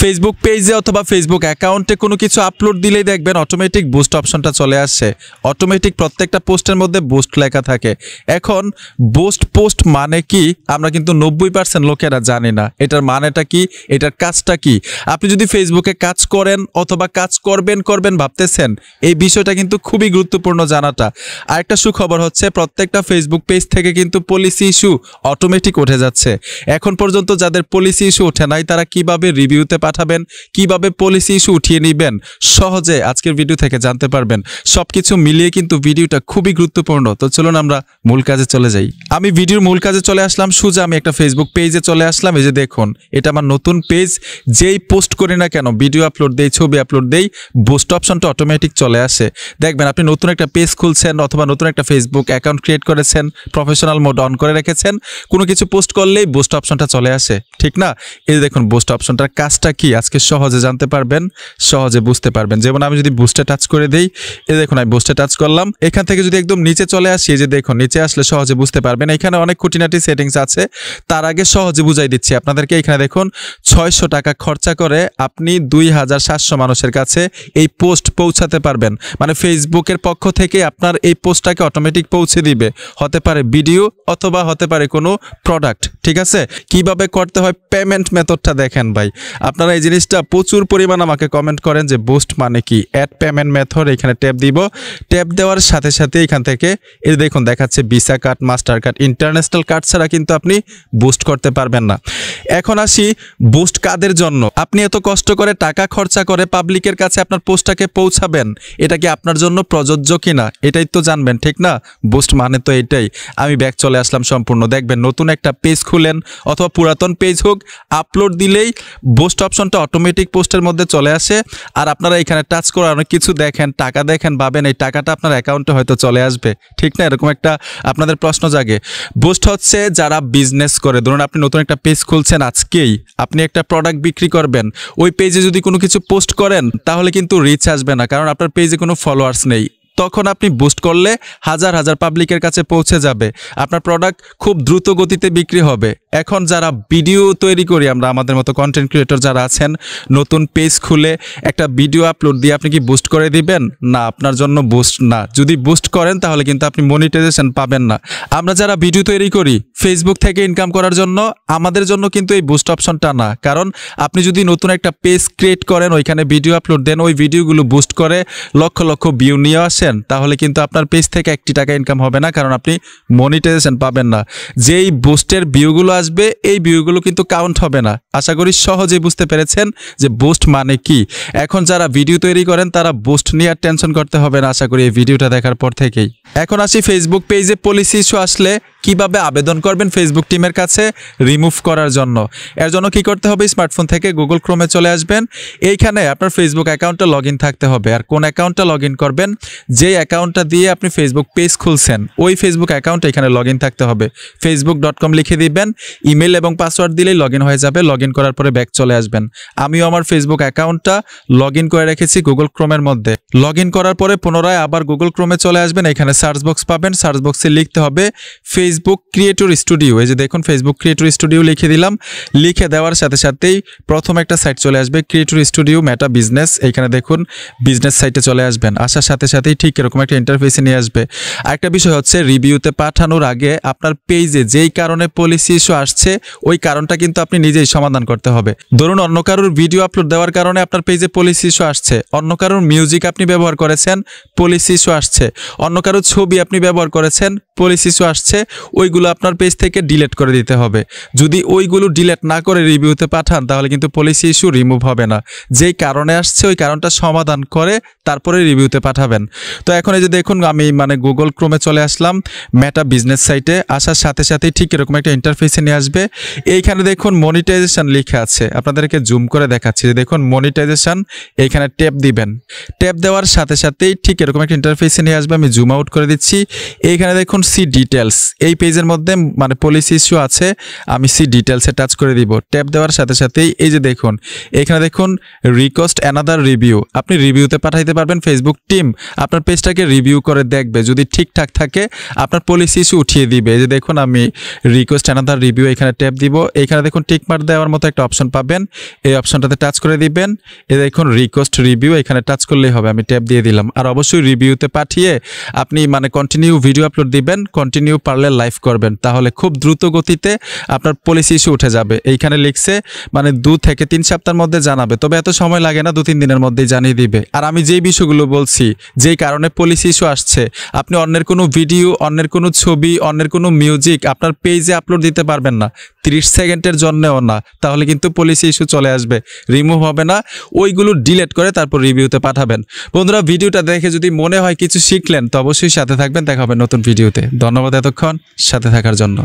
Facebook পেজে অথবা Facebook অ্যাকাউন্টে কোনো কিছু আপলোড দিলেই দেখবেন অটোমেটিক বুস্ট অপশনটা চলে আসে। অটোমেটিক প্রত্যেকটা পোস্টের মধ্যে বুস্ট লেখা থাকে। এখন বুস্ট পোস্ট মানে কি আমরা কিন্তু 90% লোকেরা জানি না। এটার মানেটা কি, এটার কাজটা কি। আপনি যদি ফেসবুকে কাজ করেন অথবা কাজ করবেন ভাবতেছেন, এই বিষয়টা কিন্তু খুবই গুরুত্বপূর্ণ জানাটা। আরেকটা সুখবর হচ্ছে প্রত্যেকটা ফেসবুক পেজ থেকে কিন্তু পলিসি ইস্যু অটোমেটিক উঠে যাচ্ছে। এখন পর্যন্ত যাদের পলিসি ইস্যু ওঠে নাই তারা কিভাবে রিভিউতে পাঠাবেন, কিভাবে পলিসি ইস্যু উঠিয়ে নেবেন সহজে আজকের ভিডিও থেকে জানতে পারবেন। সবকিছু মিলিয়ে কিন্তু ভিডিওটা খুবই গুরুত্বপূর্ণ। তো চলুন আমরা মূল কাজে চলে যাই। আমি ভিডিওর মূল কাজে চলে আসলাম। সোজা আমি একটা ফেসবুক পেজে চলে আসলাম। এই যে দেখুন, এটা আমার নতুন পেজ। যেই পোস্ট করি না কেন, ভিডিও আপলোড দেই, ছবি আপলোড দেই, বুস্ট অপশনটা অটোমেটিক চলে আসে। দেখবেন আপনি নতুন একটা পেজ খুলছেন অথবা নতুন একটা ফেসবুক অ্যাকাউন্ট ক্রিয়েট করেছেন, প্রফেশনাল মোড অন করে রেখেছেন, কোনো কিছু পোস্ট করলেই বুস্ট অপশনটা চলে আসে, ঠিক না? এই যে দেখুন বুস্ট অপশনটার কাজটা কি আজকে সহজে জানতে পারবেন, সহজে বুঝতে পারবেন। যেমন আমি যদি বুস্টে টাচ করে দেই, এই দেখুন আমি বুস্টে টাচ করলাম। এখান থেকে যদি একদম নিচে চলে আসি, এই যে দেখুন নিচে আসলে সহজে বুঝতে পারবেন। এখানে অনেক খুঁটিনাটি সেটিংস আছে, তার আগে সহজে বুঝাই দিচ্ছি আপনাদেরকে। এখানে দেখুন 600 টাকা খরচা করে আপনি 2700 মানুষের কাছে এই পোস্ট পৌঁছাতে পারবেন। মানে ফেসবুকের পক্ষ থেকে আপনার এই পোস্টটাকে অটোমেটিক পৌঁছে দিবে। হতে পারে ভিডিও অথবা হতে পারে কোনো প্রোডাক্ট, ঠিক আছে? কিভাবে করতে হয় পেমেন্ট মেথডটা দেখেন ভাই। আপনারা এই জিনিসটা প্রচুর পরিমাণ আমাকে কমেন্ট করেন যে বুস্ট মানে কি, অ্যাড পেমেন্ট মেথড। এখানে ট্যাপ দিব, ট্যাপ দেওয়ার সাথে সাথে এখান থেকে এই দেখুন দেখাচ্ছে visa card, master card, international card ছাড়া কিন্তু আপনি বুস্ট করতে পারবেন না। এখন আসি বুস্ট কাদের জন্য। আপনি এত কষ্ট করে টাকা খরচা করে পাবলিকের কাছে আপনার পোস্টটাকে পৌঁছাবেন, এটা কি আপনার জন্য প্রযোজ্য কিনা এটাই তো জানবেন, ঠিক না? বুস্ট মানে তো এটাই। আমি ব্যাক চলে আসলাম সম্পূর্ণ। দেখবেন নতুন একটা পেজ খুলেন অথবা পুরাতন পেজ হোক, আপলোড দিলেই বুস্ট অপশনটা অটোমেটিক পোস্টের মধ্যে চলে আসে। আর আপনারা এখানে টাচ করে অনেক কিছু দেখেন, টাকা দেখেন, ভাবেন এই টাকাটা আপনার অ্যাকাউন্টে হয়তো চলে আসবে, ঠিক না? এরকম একটা আপনাদের প্রশ্ন জাগে। বুস্ট হচ্ছে যারা বিজনেস করে, ধরুন আপনি নতুন একটা পেজ খুলছেন, আজকেই আপনি একটা প্রোডাক্ট বিক্রি করবেন, ওই পেজে যদি কোনো কিছু পোস্ট করেন তাহলে কিন্তু রিচ আসবে না, কারণ আপনার পেজে কোনো ফলোয়ার্স নেই। তখন আপনি বুস্ট করলে হাজার হাজার পাবলিকের কাছে পৌঁছে যাবে, আপনার প্রোডাক্ট খুব দ্রুত গতিতে বিক্রি হবে। এখন যারা ভিডিও তৈরি করি আমরা, আমাদের মতো কন্টেন্ট ক্রিয়েটর যারা আছেন, নতুন পেজ খুলে একটা ভিডিও আপলোড দিয়ে আপনি কি বুস্ট করে দিবেন? না, আপনার জন্য বুস্ট না। যদি বুস্ট করেন তাহলে কিন্তু আপনি মনিটাইজেশন পাবেন না। আমরা যারা ভিডিও তৈরি করি ফেসবুক থেকে ইনকাম করার জন্য, আমাদের জন্য কিন্তু এই বুস্ট অপশনটা না। কারণ আপনি যদি নতুন একটা পেজ ক্রিয়েট করেন, ওইখানে ভিডিও আপলোড দেন, ওই ভিডিওগুলো বুস্ট করে লক্ষ লক্ষ ভিউ নিয়ে আসেন, তাহলে কিন্তু আপনার পেজ থেকে 1 টাকা ইনকাম হবে না, কারণ আপনি মনিটাইজেশন পাবেন না। যেই বুস্টের ভিউগুলো আসবে এই ভিউগুলো কিন্তু কাউন্ট হবে না। আশা করি সহজেই বুঝতে পেরেছেন যে বুস্ট মানে কি। এখন যারা ভিডিও তৈরি করেন তারা বুস্ট নিয়ে আর টেনশন করতে হবে না, আশা করি এই ভিডিওটা দেখার পর থেকেই। এখন আসি ফেসবুক পেজে পলিসি ইস্যু আসলে কিভাবে আবেদন করবেন ফেসবুক টিমের কাছে রিমুভ করার জন্য। এর জন্য কি করতে হবে, স্মার্টফোন থেকে গুগল ক্রোমে চলে আসবেন। এইখানে আপনার ফেসবুক অ্যাকাউন্টটা লগ ইন থাকতে হবে। আর কোন অ্যাকাউন্টটা লগ ইন করবেন, যে অ্যাকাউন্টটা দিয়ে আপনি ফেসবুক পেজ খুলছেন ওই ফেসবুক অ্যাকাউন্টটা এখানে লগ ইন থাকতে হবে। facebook.com লিখে দিবেন, ইমেল এবং পাসওয়ার্ড দিলেই লগ ইন হয়ে যাবে। লগ ইন করার পরে ব্যাক চলে আসবেন। আমিও আমার ফেসবুক অ্যাকাউন্টটা লগ ইন করে রেখেছি গুগল ক্রোমের মধ্যে। লগ ইন করার পরে পুনরায় আবার গুগল ক্রোমে চলে আসবেন। এখানে সার্চ বক্স পাবেন, সার্চ বক্সে লিখতে হবে ফেসবুক ক্রিয়েটর স্টুডিও। এই যে দেখুন ফেসবুক ক্রিয়েটর স্টুডিও লিখে দিলাম। লিখে দেওয়ার সাথে সাথেই প্রথম একটা সাইট চলে আসবে, ক্রিয়েটর স্টুডিও মেটা বিজনেস। এখানে দেখুন বিজনেস সাইটে চলে আসবেন। আসার সাথে সাথেই ঠিক এরকম একটা ইন্টারফেসে নিয়ে আসবে। আরেকটা বিষয় হচ্ছে রিভিউতে পাঠানোর আগে আপনার পেজে যেই কারণে পলিসি ইস্যু আসছে ওই কারণটা কিন্তু আপনি নিজেই সমাধান করতে হবে। ধরুন অন্য কারোর ভিডিও আপলোড দেওয়ার কারণে আপনার পেজে পলিসি ইস্যু আসছে, অন্য কারোর মিউজিক আপনি ব্যবহার করেছেন, পলিসি ইস্যু আসছে, অন্য কারোর ছবি আপনি ব্যবহার করেছেন, পলিসি ইস্যু আসছে, ওইগুলো আপনার পেজ থেকে ডিলিট করে দিতে হবে। যদি ওইগুলো ডিলিট না করে রিভিউতে পাঠান তাহলে কিন্তু পলিসি ইস্যু রিমুভ হবে না। যেই কারণে আসছে ওই কারণটা সমাধান করে তারপরে রিভিউতে পাঠাবেন। তো এখন এই যে দেখুন আমি গুগল ক্রোমে চলে আসলাম, মেটা বিজনেস সাইটে। আসার সাথে সাথেই ঠিক এরকম একটা ইন্টারফেসে নিয়ে আসবে। এইখানে দেখুন মনিটাইজেশন লেখা আছে, আপনাদেরকে জুম করে দেখাচ্ছি। দেখুন মনিটাইজেশন, এইখানে ট্যাপ দিবেন। ট্যাপ দেওয়ার সাথে সাথেই ঠিক এরকম একটা ইন্টারফেসে নিয়ে আসবে। আমি জুম আউট করে দিচ্ছি। এইখানে দেখুন সি ডিটেলস, এই পেজের মধ্যে মানে পলিসি ইস্যু আছে, আমি সি ডিটেলসে টাচ করে দিব। ট্যাপ দেওয়ার সাথে সাথেই এই যে দেখুন এখানে দেখুন রিকোয়েস্ট অ্যানাদার রিভিউ, আপনি রিভিউতে পাঠাইতে পারবেন। ফেসবুক টিম আপনার পেজটাকে রিভিউ করে দেখবে, যদি ঠিকঠাক থাকে আপনার পলিসি ইস্যু উঠিয়ে দিবে। এই যে দেখুন আমি রিকোয়েস্ট অ্যানাদার রিভিউ এখানে ট্যাপ দিব। এখানে দেখুন টিকমার্ক দেওয়ার মতো একটা অপশন পাবেন, এই অপশনটাতে টাচ করে দিবেন। এই দেখুন রিকোয়েস্ট রিভিউ এখানে টাচ করলেই হবে, আমি ট্যাপ দিয়ে দিলাম। আর অবশ্যই রিভিউতে পাঠিয়ে আপনি মানে কন্টিনিউ ভিডিও আপলোড দিবেন, কন্টিনিউ পারলে লাইভ করবেন, তাহলে খুব দ্রুত গতিতে আপনার পলিসি ইস্যু উঠে যাবে। এইখানে লিখছে মানে 2 থেকে 3 সপ্তাহের মধ্যে জানাবে, তবে এত সময় লাগে না, 2-3 দিনের মধ্যেই জানিয়ে দিবে। আর আমি যেই বিষয়গুলো বলছি, যেই কারণে পলিসি ইস্যু আসছে, আপনি অন্যের কোনো ভিডিও, অন্যের কোনো ছবি, অন্যের কোনো মিউজিক আপনার পেজে আপলোড দিতে পারবেন না, 30 সেকেন্ডের জন্যও না, তাহলে কিন্তু পলিসি ইস্যু চলে আসবে, রিমুভ হবে না। ওইগুলো ডিলিট করে তারপর রিভিউতে পাঠাবেন। বন্ধুরা ভিডিওটা দেখে যদি মনে হয় কিছু শিখলেন তো অবশ্যই সাথে থাকবেন, দেখা হবে নতুন ভিডিওতে। ধন্যবাদ এতক্ষণ সাথে থাকার জন্য।